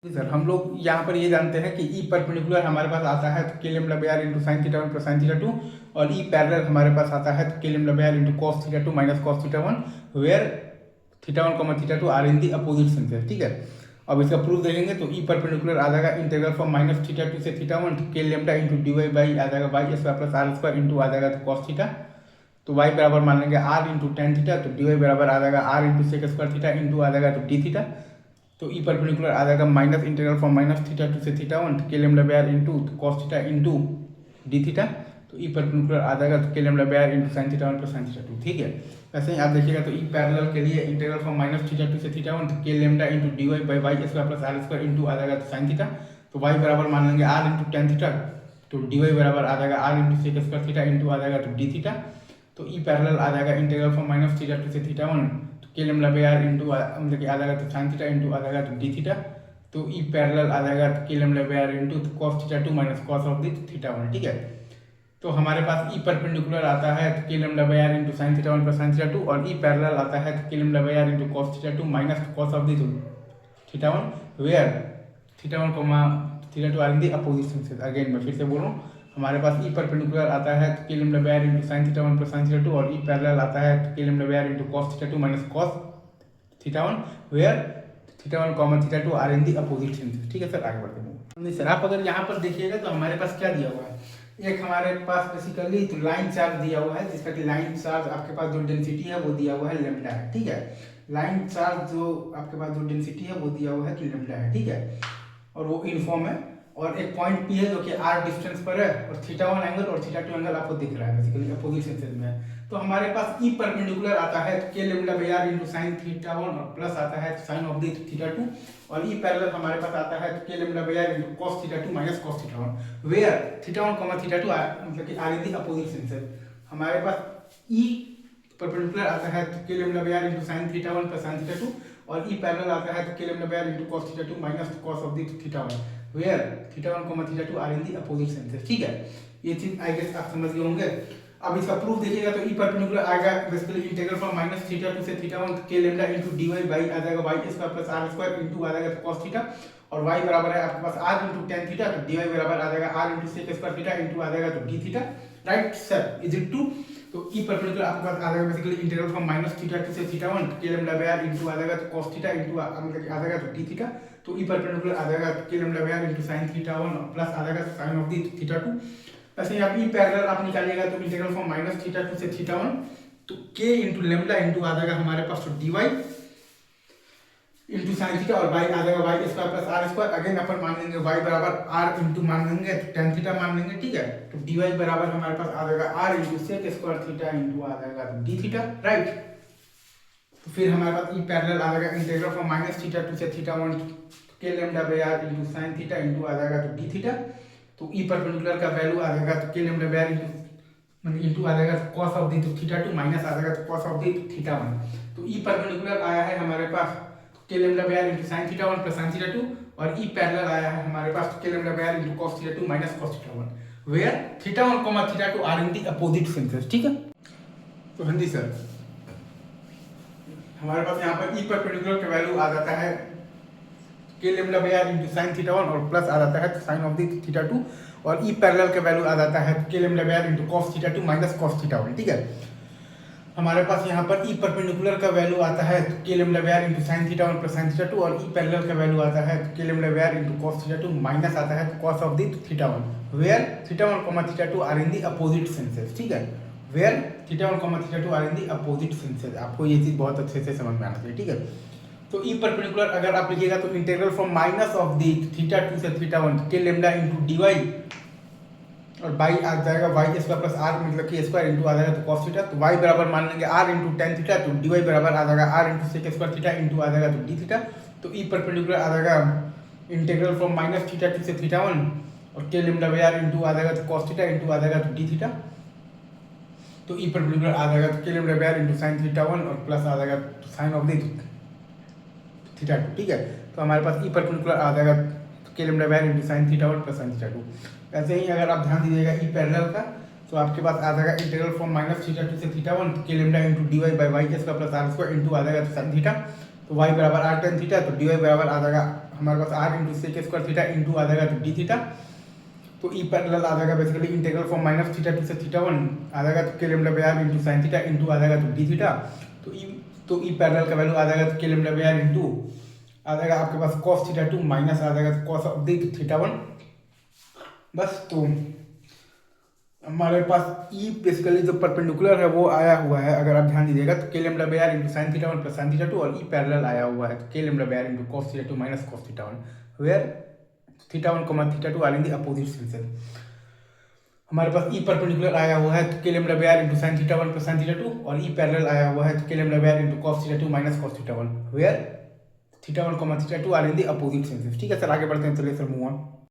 जी sir, हम लोग यहाँ पर ये जानते हैं कि ई परपेंडिकुलर हमारे पास आता है तो के लेम लंबे R into sine theta one plus sine theta two, और ई पैरेलल हमारे पास आता है तो के लेम लंबे R into cos theta two minus cos theta one, where theta one comma theta two are in the opposite senses. ठीक है, अब इसका प्रूफ देखेंगे तो ई परपेंडिकुलर आ जाएगा integral from minus theta two से theta one K lambda into D Y by आ जाएगा Y square plus R square into आ जाएगा तो कॉस थीटा, तो वाई बराबर मान लेंगे आर इंटू टेन थीटा, तो डी वाई बराबर आ जाएगा R into sec square theta into आ जाएगा तो डी थीटा, तो ई परपेंडिकुलर आ जाएगा minus integral from minus theta two से theta one K lambda by R into cos theta into D theta, तो ई परपेंडिकुलर आ जाएगा तो K lambda by R into sine theta one plus sine theta two. ठीक है, वैसे ही आप देखिएगा तो ई पैरेलल के लिए integral from minus theta two से theta one K lambda into D Y by Y square plus R square into आ जाएगा तो साइन थीटा, तो वाई बराबर मान लेंगे आर इंटू टेन थीटा, तो डी वाई बराबर आ जाएगा R into sec square theta into आ जाएगा तो डी थीटा, तो ई पैरेलल आ जाएगा integral from minus theta two से theta one K lambda by R into मतलब कि आ जाएगा तो साइन थीटा इंटू आ जाएगा तो डी थीटा, तो ई पैरेलल आ जाएगा तो K lambda by R into cos theta two minus cos of the theta one. ठीक है, तो हमारे पास ई परपेंडिकुलर आता है तो K lambda by R into sine theta one plus sine theta two, और ई पैरेलल आता है तो K lambda by R into cos theta two minus cos of the theta one, where theta one comma theta two are in the opposite senses. Again मैं फिर से बोल रहा हूँ, हमारे पास ई परपेंडिकुलर आता है तो K lambda by R into sine theta one plus sine theta two, और ई पैरेलल आता है तो K lambda by R into cos theta two minus cos theta one, where theta one comma theta two are in the opposite senses. ठीक है sir, आगे बढ़ते हैं। नहीं सर, आप अगर यहाँ पर देखिएगा तो हमारे पास क्या दिया हुआ है, एक हमारे पास बेसिकली तो लाइन चार्ज दिया हुआ है, जिसका कि लाइन चार्ज आपके पास जो डेंसिटी है वो दिया हुआ है लेमडा है। ठीक है, लाइन चार्ज जो आपके पास जो डेंसिटी है वो दिया हुआ है कि लेमडा है। ठीक है, और वो यूनिफॉर्म है, और एक पॉइंट पी है जो कि आर डिस्टेंस पर है, और थीटा वन एंगल और थीटा टू एंगल आपको दिख रहा है बेसिकली अपोजिट सेंसेस में है। तो हमारे पास ई परपेंडिकुलर आता है K lambda by R into sine theta one और प्लस आता है sine of the theta two, और ई पैरेलल हमारे पास आता है K lambda by R into cos theta two minus cos theta one, where theta one comma theta two मतलब कि are in the opposite senses. हमारे पास ई परपेंडिकुलर आता है K lambda by R into sine theta one plus sine theta two, और E parallel आता है K lambda by R into cos theta two minus cos of the theta one, where theta one comma theta two are in the opposite senses. ठीक है, ये चीज I guess आप समझ गए होंगे। अब इसका प्रूफ देखिएगा तो ई परपेंडिकुलर आएगा basically integral from minus theta two से theta one K lambda into D Y by आ जाएगा Y square plus R square into आ जाएगा कॉस थीटा, और वाई बराबर है आपके पास आर इंटू टेन थीटा, तो डी वाई बराबर आ जाएगा R into sec square theta into आ जाएगा तो D theta. Right sir, is it true? तो ई परपेंडिकुलर आपके पास आ जाएगा basically integral from minus theta two से theta one K lambda by R into आ जाएगा तो कॉस थीटा इंटू मतलब आ जाएगा तो डी थीटा, तो ई परपेंडिकुलर आ जाएगा K lambda by R into sine theta one plus आ जाएगा sine of the theta two. ऐसे ही आप ई पैरेलल आप निकालिएगा तो integral from minus theta two से थीटा वन, तो के इंटू लेमडा इंटू आ जाएगा हमारे पास तो D Y into sine theta, और वाई आ जाएगा Y square plus R square. Again अपन मान लेंगे वाई बराबर आर इंटू मान लेंगे तो टेन थीटा मान लेंगे। ठीक है, तो डी वाई बराबर हमारे पास आ जाएगा R into sec square theta into आ जाएगा तो डी थीटा। राइट, तो फिर हमारे पास ई पैरेलल आ जाएगा integral from minus theta two से theta one K lambda by R into sine theta into आ जाएगा तो डी थीटा, तो ई परपेंडिकुलर का वैल्यू आ जाएगा तो K lambda by R into आ जाएगा cos of the theta two minus आ जाएगा cos of the theta one, तो ई परपेंडिकुलर आया है हमारे पास K lambda by R into sine theta one plus sine theta two, और ई पैरेलल आया है हमारे पास K lambda by R into cos theta two minus cos theta one, where theta one comma theta two are in the opposite senses. ठीक है, तो Hindi sir हमारे पास यहाँ पर ई परपेंडिकुलर का वैल्यू आ जाता है K lambda by R into sine theta one और प्लस आ जाता है sine of the theta two, और ई पैरेलल का वैल्यू आ जाता है K lambda by R into cos theta two minus cos theta one. ठीक है, हमारे पास यहाँ पर ई परपेंडिकुलर का वैल्यू आता है K lambda by R into sine theta one plus sine theta two, और ई पैरेलल का वैल्यू आता है K lambda by R into cos theta two minus आता है cos of the theta one, where theta one comma theta two are in the opposite senses. ठीक है, where theta one comma theta two are in the opposite senses. आपको ये चीज बहुत अच्छे से समझ में आना चाहिए। ठीक है, तो ई परपेंडिकुलर अगर आप लिखिएगा तो integral from minus of the theta two से theta one K lambda into D Y, और बाई आ जाएगा वाई स्क्वायर प्लस आर मतलब कि स्क्वायर इंटू आ जाएगा तो कॉस थीटा, तो वाई बराबर मान लेंगे आर इंटू टेन थीटा, तो डी वाई बराबर आ जाएगा R into sec square theta into आ जाएगा तो डी थीटा, तो ई परपेंडिकुलर आ जाएगा integral from minus theta two से थीटा वन और K lambda by R into आ जाएगा तो कॉस थीटा इंटू आ जाएगा तो डी थीटा, तो ई परपेंडिकुलर आ जाएगा तो K lambda by R into sine theta one और प्लस आ जाएगा तो sine of the theta two. ठीक है, तो हमारे पास ई परपेंडिकुलर आ जाएगा K lambda by R into sine theta one plus sine theta two. ऐसे ही अगर आप ध्यान दीजिएगा ई पैरेलल का, तो आपके पास आ जाएगा integral from minus theta two से theta one K lambda into D Y by Y square plus R square into आ जाएगा तो साइन थीटा, तो वाई बराबर आर टेन थीटा, तो डी वाई बराबर आ जाएगा हमारे पास R into sec square theta into आ जाएगा तो डी थीटा। तो ई पैरेलल आ जाएगा basically integral from minus theta two से थीटा वन आ जाएगा तो K lambda by R into sine theta into आ जाएगा तो डी थीटा। तो ई पैरेलल का वैल्यू आ जाएगा तो K lambda by R into आ जाएगा आपके पास कॉस थीटा टू माइनस आ जाएगा तो cos of D theta one. बस तो हमारे पास ई बेसिकली जो परपेंडिकुलर है वो आया हुआ है, अगर आप ध्यान दीजिएगा तो K lambda by R into sine theta one plus sine theta two, और ई पैरेलल आया हुआ है तो K lambda by R into cos theta two minus cos theta one, where theta one comma theta two are in the opposite senses. हमारे पास E perpendicular आया हुआ है तो K lambda by R into sine theta one plus sine theta two, और E parallel आया हुआ है तो K lambda by R into cos theta two minus cos theta one, where theta one comma theta two are in the opposite senses. ठीक है sir, आगे बढ़ते हैं, चलिए सर मूव ऑन।